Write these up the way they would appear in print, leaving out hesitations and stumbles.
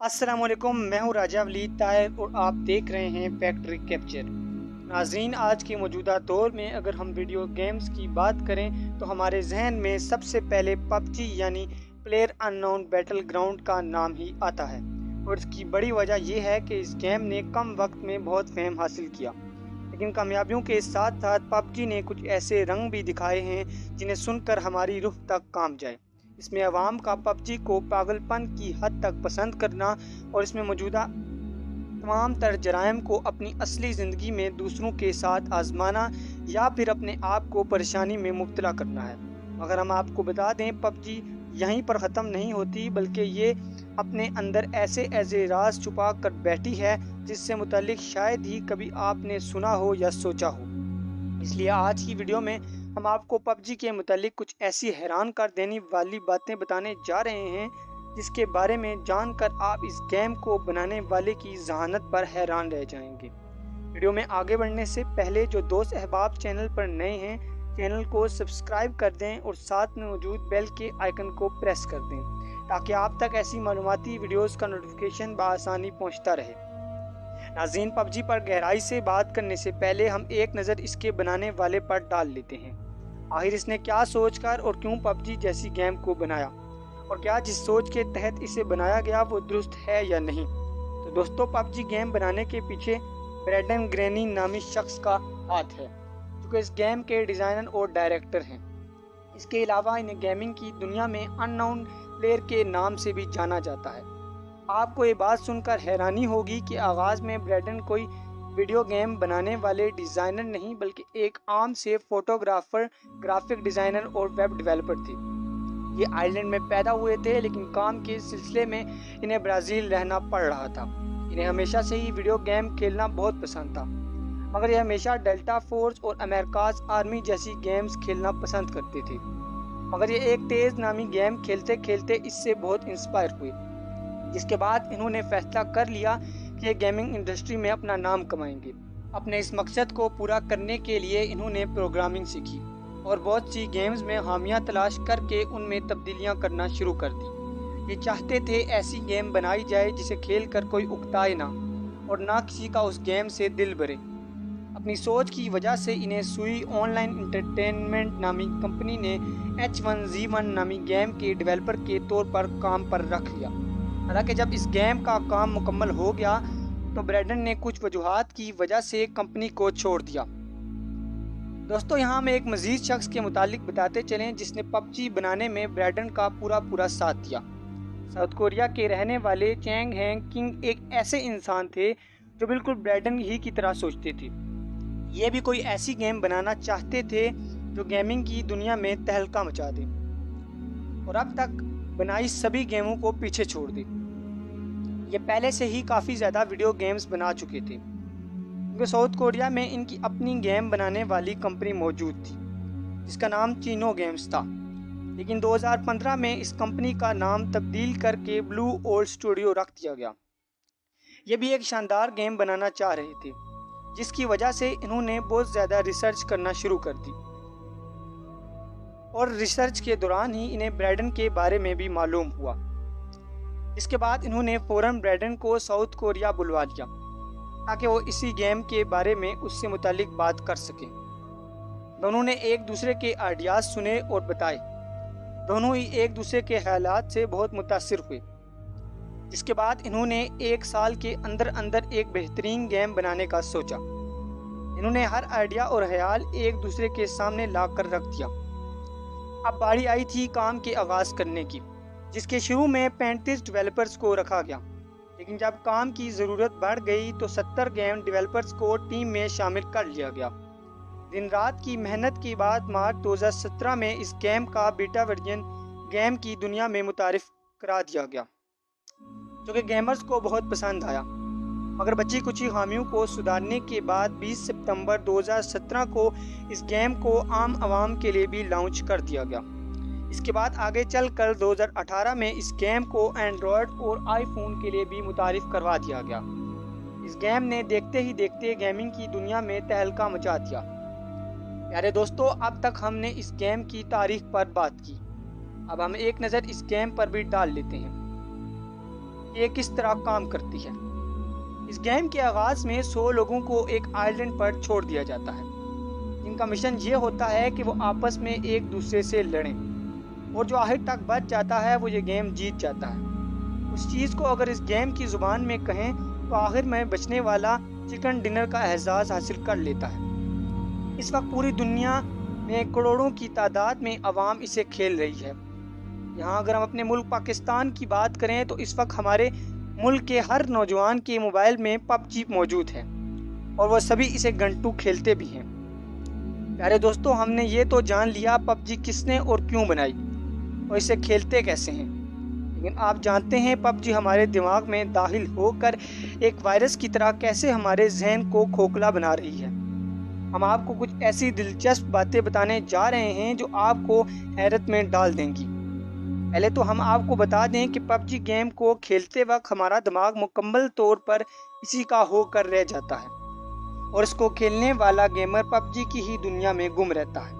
अस्सलाम वालेकुम, मैं हूँ राजा वलीद ताहिर और आप देख रहे हैं फैक्ट्री कैप्चर। नाज़रीन, आज के मौजूदा दौर में अगर हम वीडियो गेम्स की बात करें तो हमारे जहन में सबसे पहले पबजी यानी प्लेयर अननोन बैटल ग्राउंड का नाम ही आता है। और इसकी बड़ी वजह यह है कि इस गेम ने कम वक्त में बहुत फेम हासिल किया, लेकिन कामयाबियों के साथ साथ पबजी ने कुछ ऐसे रंग भी दिखाए हैं जिन्हें सुनकर हमारी रूह तक कांप जाए। इसमें अवाम का पबजी को पागलपन की हद तक पसंद करना और इसमें मौजूदा तमाम तर जराइम को अपनी असली ज़िंदगी में दूसरों के साथ आजमाना या फिर अपने आप को परेशानी में मुब्तला करना है। मगर हम आपको बता दें, पबजी यहीं पर ख़त्म नहीं होती, बल्कि ये अपने अंदर ऐसे राज छुपा कर बैठी है जिससे मुतालिक शायद ही कभी आपने सुना हो या सोचा हो। इसलिए आज की वीडियो में हम आपको पबजी के मुतालिक कुछ ऐसी हैरान कर देने वाली बातें बताने जा रहे हैं जिसके बारे में जानकर आप इस गेम को बनाने वाले की जहानत पर हैरान रह जाएंगे। वीडियो में आगे बढ़ने से पहले जो दोस्त अहबाब चैनल पर नए हैं, चैनल को सब्सक्राइब कर दें और साथ में मौजूद बेल के आइकन को प्रेस कर दें ताकि आप तक ऐसी मालूमाती वीडियोस का नोटिफिकेशन बआसानी पहुंचता रहे। नाज़रीन, पबजी पर गहराई से बात करने से पहले हम एक नज़र इसके बनाने वाले पर डाल लेते हैं। आखिर इसने क्या सोचकर और क्यों पबजी जैसी गेम को बनाया, और क्या जिस सोच के तहत इसे बनाया गया वो दुरुस्त है या नहीं। तो दोस्तों, पबजी गेम बनाने के पीछे ब्रैंडन ग्रेनी नामी शख्स का हाथ है, जो कि इस गेम के डिज़ाइनर और डायरेक्टर हैं। इसके अलावा इन्हें गेमिंग की दुनिया में अननोन प्लेयर के नाम से भी जाना जाता है। आपको ये बात सुनकर हैरानी होगी कि आगाज़ में ब्रैंडन कोई वीडियो गेम बनाने वाले डिज़ाइनर नहीं, बल्कि एक आम से फोटोग्राफर, ग्राफिक डिज़ाइनर और वेब डेवलपर थे। ये आयरलैंड में पैदा हुए थे, लेकिन काम के सिलसिले में इन्हें ब्राज़ील रहना पड़ रहा था। इन्हें हमेशा से ही वीडियो गेम खेलना बहुत पसंद था, मगर ये हमेशा डेल्टा फोर्स और अमेरिकाज आर्मी जैसी गेम्स खेलना पसंद करते थे। मगर ये एक तेज़ नामी गेम खेलते खेलते इससे बहुत इंस्पायर हुए, जिसके बाद इन्होंने फैसला कर लिया कि ये गेमिंग इंडस्ट्री में अपना नाम कमाएंगे। अपने इस मकसद को पूरा करने के लिए इन्होंने प्रोग्रामिंग सीखी और बहुत सी गेम्स में खामियां तलाश करके उनमें तब्दीलियां करना शुरू कर दी। ये चाहते थे ऐसी गेम बनाई जाए जिसे खेल कर कोई उकताए ना और ना किसी का उस गेम से दिल भरे। अपनी सोच की वजह से इन्हें सुई ऑनलाइन एंटरटेनमेंट नामी कंपनी ने H1Z1 नामी गेम के डेवलपर के तौर पर काम पर रख लिया। हालांकि जब इस गेम का काम मुकम्मल हो गया तो ब्रैंडन ने कुछ वजूहात की वजह से कंपनी को छोड़ दिया। दोस्तों, यहाँ हम एक मजीद शख्स के मुतालिक बताते चलें जिसने पबजी बनाने में ब्रैंडन का पूरा साथ दिया। साउथ कोरिया के रहने वाले चैंग हैंग किंग एक ऐसे इंसान थे जो बिल्कुल ब्रैंडन ही की तरह सोचते थे। ये भी कोई ऐसी गेम बनाना चाहते थे जो गेमिंग की दुनिया में तहलका मचा दे और अब तक बनाई सभी गेमों को पीछे छोड़ दे। ये पहले से ही काफ़ी ज़्यादा वीडियो गेम्स बना चुके थे, क्योंकि साउथ कोरिया में इनकी अपनी गेम बनाने वाली कंपनी मौजूद थी जिसका नाम चीनो गेम्स था। लेकिन 2015 में इस कंपनी का नाम तब्दील करके ब्लू ओल्ड स्टूडियो रख दिया गया। ये भी एक शानदार गेम बनाना चाह रहे थे, जिसकी वजह से इन्होंने बहुत ज़्यादा रिसर्च करना शुरू कर दी और रिसर्च के दौरान ही इन्हें ब्रैंडन के बारे में भी मालूम हुआ। इसके बाद इन्होंने फ़ौरन ब्रैंडन को साउथ कोरिया बुलवा लिया ताकि वो इसी गेम के बारे में उससे मुतालिक बात कर सकें। दोनों ने एक दूसरे के आइडियाज़ सुने और बताए। दोनों ही एक दूसरे के ख्यालात से बहुत मुतासिर हुए, जिसके बाद इन्होंने एक साल के अंदर अंदर एक बेहतरीन गेम बनाने का सोचा। इन्होंने हर आइडिया और ख्याल एक दूसरे के सामने ला कर रख दिया। अब बारी आई थी काम के आगाज़ करने की, जिसके शुरू में 35 डेवलपर्स को रखा गया। लेकिन जब काम की ज़रूरत बढ़ गई तो 70 गेम डेवलपर्स को टीम में शामिल कर लिया गया। दिन रात की मेहनत के बाद मार्च 2017 में इस गेम का बीटा वर्जन गेम की दुनिया में मुतारिफ करा दिया गया, जो कि गेमर्स को बहुत पसंद आया। मगर बची कुछ खामियों को सुधारने के बाद 20 सितंबर 2017 को इस गेम को आम आवाम के लिए भी लॉन्च कर दिया गया। इसके बाद आगे चलकर 2018 में इस गेम को एंड्रॉयड और आईफोन के लिए भी मुतारिफ करवा दिया गया। इस गेम ने देखते ही देखते गेमिंग की दुनिया में तहलका मचा दिया। प्यारे दोस्तों, अब तक हमने इस गेम की तारीख पर बात की, अब हम एक नज़र इस गेम पर भी डाल लेते हैं। کہ یہ کس طرح کام کرتی ہے۔ اس گیم کے آغاز میں 100 لوگوں کو ایک آئلینڈ پر چھوڑ دیا جاتا ہے، جن کا مشن یہ ہوتا ہے کہ وہ آپس میں ایک دوسرے سے لڑیں، اور جو آخر تک بچ جاتا ہے وہ یہ گیم جیت جاتا ہے۔ اس چیز کو اگر اس گیم کی زبان میں کہیں تو آخر میں بچنے والا چکن ڈنر کا اعزاز حاصل کر لیتا ہے۔ اس وقت پوری دنیا میں کروڑوں کی تعداد میں عوام اسے کھیل رہی ہے۔ یہاں اگر ہم اپنے ملک پاکستان کی بات کریں تو اس وقت ہمارے ملک کے ہر نوجوان کے موبائل میں پب جی موجود ہے، اور وہ سبھی اسے گھنٹوں کھیلتے بھی ہیں۔ پیارے دوستو، ہم نے یہ تو جان لیا پب جی کس نے اور کیوں بنائی اور اسے کھیلتے کیسے ہیں، لیکن آپ جانتے ہیں پب جی ہمارے دماغ میں داخل ہو کر ایک وائرس کی طرح کیسے ہمارے ذہن کو کھوکھلا بنا رہی ہے۔ ہم آپ کو کچھ ایسی دلچسپ باتیں بتانے جا رہے ہیں جو آپ کو حیرت میں ڈال دیں گی۔ پہلے تو ہم آپ کو بتا دیں کہ پب جی گیم کو کھیلتے وقت ہمارا دماغ مکمل طور پر اسی کا ہو کر رہ جاتا ہے، اور اس کو کھیلنے والا گیمر پب جی کی ہی دنیا میں گم رہتا ہے۔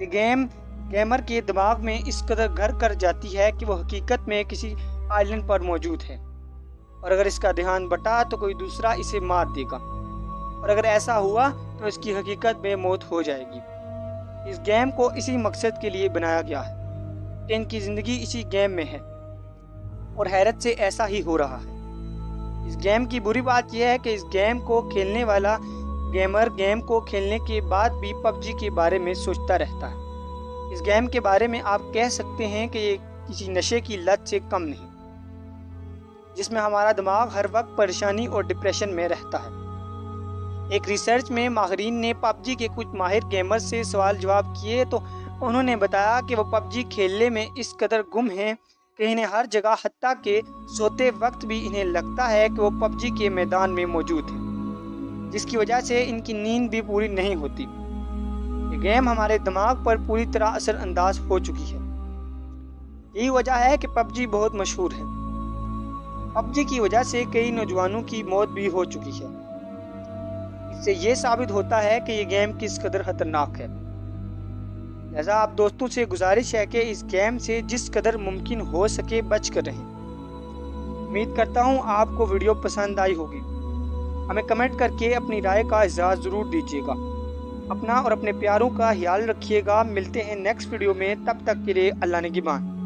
یہ گیم گیمر کے دماغ میں اس قدر گھر کر جاتی ہے کہ وہ حقیقت میں کسی آئلینڈ پر موجود ہے، اور اگر اس کا دھیان بٹا تو کوئی دوسرا اسے مار دے گا، اور اگر ایسا ہوا تو اس کی حقیقت میں موت ہو جائے گی۔ اس گیم کو اسی مقصد کے لیے بنایا گیا ہے کہ ان کی زندگی اسی گیم میں ہے، اور حیرت سے ایسا ہی ہو رہا ہے۔ اس گیم کی بری بات یہ ہے کہ اس گیم کو کھیلنے والا گیمر گیم کو کھیلنے کے بعد بھی پب جی کے بارے میں سوچتا رہتا ہے۔ اس گیم کے بارے میں آپ کہہ سکتے ہیں کہ یہ کسی نشے کی لت سے کم نہیں، جس میں ہمارا دماغ ہر وقت پریشانی اور ڈپریشن میں رہتا ہے۔ ایک ریسرچ میں ماہرین نے پب جی کے کچھ ماہر گیمر سے سوال جواب کیے تو انہوں نے بتایا کہ وہ پب جی کھیلنے میں اس قدر گم ہیں کہ انہیں ہر جگہ، حتیٰ کہ سوتے وقت بھی انہیں لگتا ہے کہ وہ پب جی کے میدان میں موجود ہیں، جس کی وجہ سے ان کی نیند بھی پوری نہیں ہوتی۔ یہ گیم ہمارے دماغ پر پوری طرح اثر انداز ہو چکی ہے۔ یہی وجہ ہے کہ پب جی بہت مشہور ہے۔ پب جی کی وجہ سے کئی نوجوانوں کی موت بھی ہو چکی ہے۔ اس سے یہ ثابت ہوتا ہے کہ یہ گیم کس قدر خطرناک ہے۔ لہذا آپ دوستوں سے گزارش ہے کہ اس گیم سے جس قدر ممکن ہو سکے بچ کر رہیں۔ امید کرتا ہوں آپ کو ویڈیو پسند آئی ہوگی۔ ہمیں کمنٹ کر کے اپنی رائے کا اظہار ضرور دیجیے گا۔ اپنا اور اپنے پیاروں کا خیال رکھیے گا۔ ملتے ہیں نیکسٹ ویڈیو میں، تب تک کے لیے اللہ نگہبان۔